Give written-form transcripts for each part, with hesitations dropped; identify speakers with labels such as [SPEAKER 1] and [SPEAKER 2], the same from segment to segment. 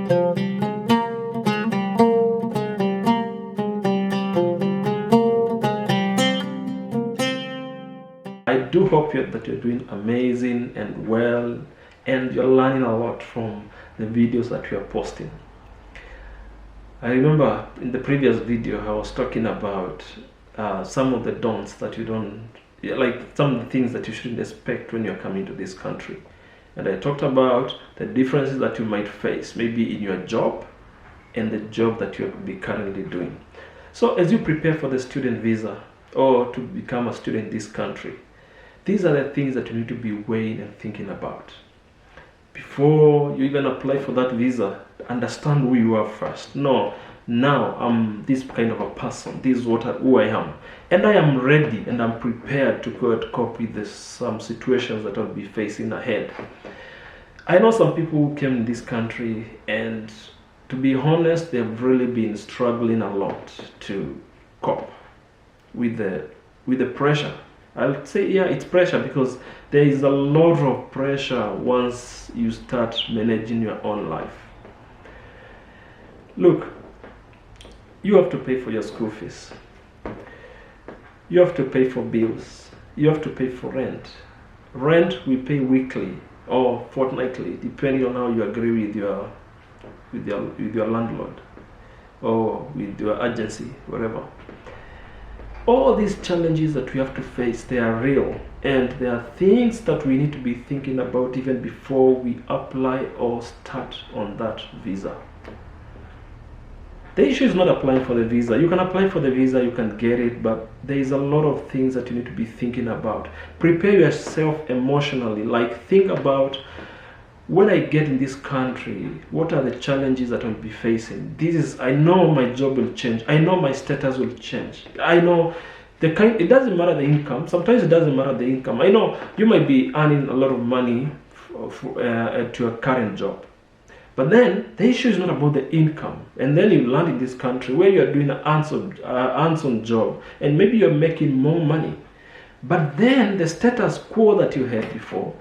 [SPEAKER 1] I do hope that you're doing amazing and well, and you're learning a lot from the videos that we are posting. I remember in the previous video I was talking about some of the don'ts that you don't, like some of the things that you shouldn't expect when you're coming to this country. And I talked about the differences that you might face, maybe in your job and the job that you're currently doing. So as you prepare for the student visa or to become a student in this country, these are the things that you need to be weighing and thinking about. Before you even apply for that visa, understand who you are first. No, now I'm this kind of a person. This is who I am. And I am ready and I'm prepared to go and cope with some situations that I'll be facing ahead. I know some people who came in this country, and to be honest, they've really been struggling a lot to cope with the pressure. I'll say, yeah, it's pressure, because there is a lot of pressure once you start managing your own life. Look, you have to pay for your school fees. You have to pay for bills. You have to pay for rent. Rent we pay weekly or fortnightly, depending on how you agree with your landlord or with your agency, whatever. All these challenges that we have to face, they are real, and there are things that we need to be thinking about even before we apply or start on that visa. The issue is not applying for the visa. You can apply for the visa, you can get it, but there is a lot of things that you need to be thinking about. Prepare yourself emotionally, like think about, when I get in this country, what are the challenges that I'll be facing? I know my job will change. I know my status will change. I know it doesn't matter the income. Sometimes it doesn't matter the income. I know you might be earning a lot of money to your current job. But then the issue is not about the income. And then you land in this country where you're doing an hands-on job, and maybe you're making more money. But then the status quo that you had before,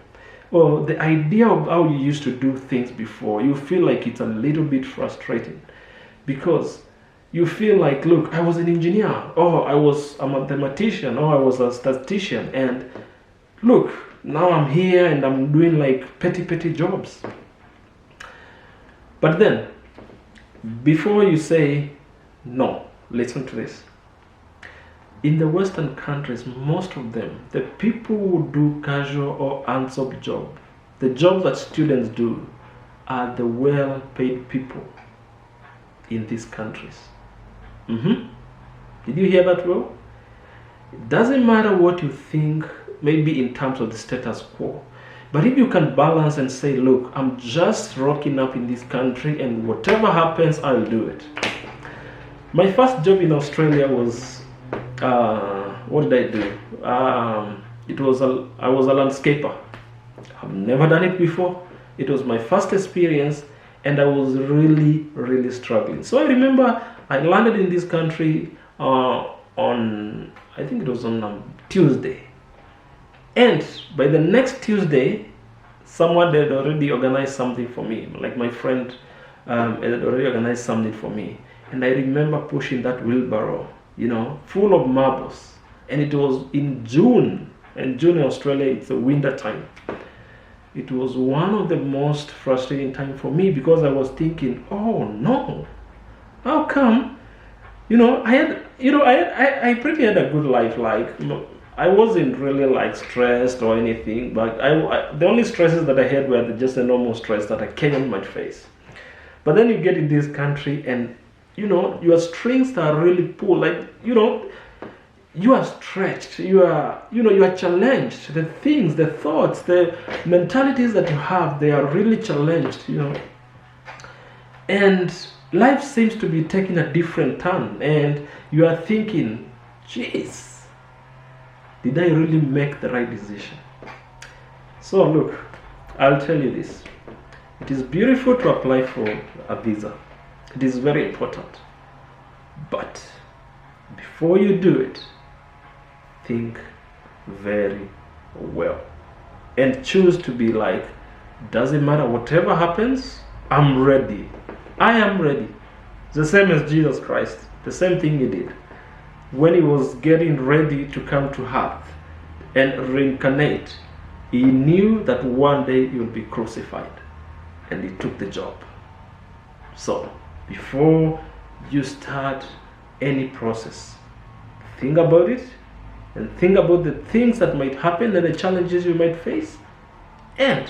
[SPEAKER 1] or the idea of how you used to do things before, you feel like it's a little bit frustrating, because you feel like, look, I was an engineer, or I was a mathematician, or I was a statistician, and look, now I'm here and I'm doing like petty jobs. But then, before you say no, listen to this. In the Western countries, most of them, the people who do casual or hands-on job, the job that students do, are the well-paid people in these countries. Did you hear that well? It doesn't matter what you think, maybe in terms of the status quo. But if you can balance and say, look, I'm just rocking up in this country, and whatever happens, I'll do it. My first job in Australia was, what did I do? I was a landscaper. I've never done it before. It was my first experience, and I was really struggling. So I remember I landed in this country on, I think it was on Tuesday. And by the next Tuesday, someone had already organized something for me. Like my friend had already organized something for me. And I remember pushing that wheelbarrow, full of marbles. And it was in June. And June in Australia, it's the winter time. It was one of the most frustrating times for me, because I was thinking, oh no, how come? I pretty had a good life. Like, I wasn't really like stressed or anything, but the only stresses that I had were just the normal stress that a Kenyan might face. But then you get in this country, and your strings are really pulled. Like, you are stretched. You are challenged. The things, the thoughts, the mentalities that you have, they are really challenged. And life seems to be taking a different turn, and you are thinking, jeez, did I really make the right decision? So look, I'll tell you this. It is beautiful to apply for a visa. It is very important. But before you do it, think very well. And choose to be like, doesn't matter, whatever happens, I'm ready. I am ready. The same as Jesus Christ, the same thing he did. When he was getting ready to come to earth and reincarnate, he knew that one day he would be crucified, and he took the job. So, before you start any process, think about it, and think about the things that might happen and the challenges you might face. And,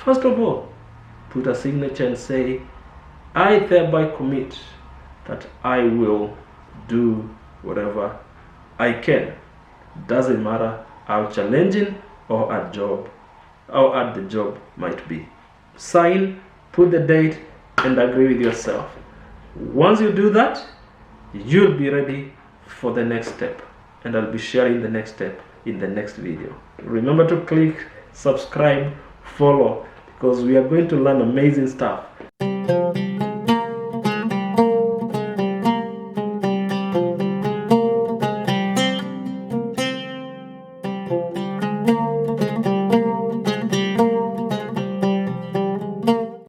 [SPEAKER 1] first of all, put a signature and say, I thereby commit that I will do whatever I can. Doesn't matter how challenging or hard the job might be. Sign, put the date, and agree with yourself. Once you do that, you'll be ready for the next step, and I'll be sharing the next step in the next video. Remember to click subscribe, follow, because we are going to learn amazing stuff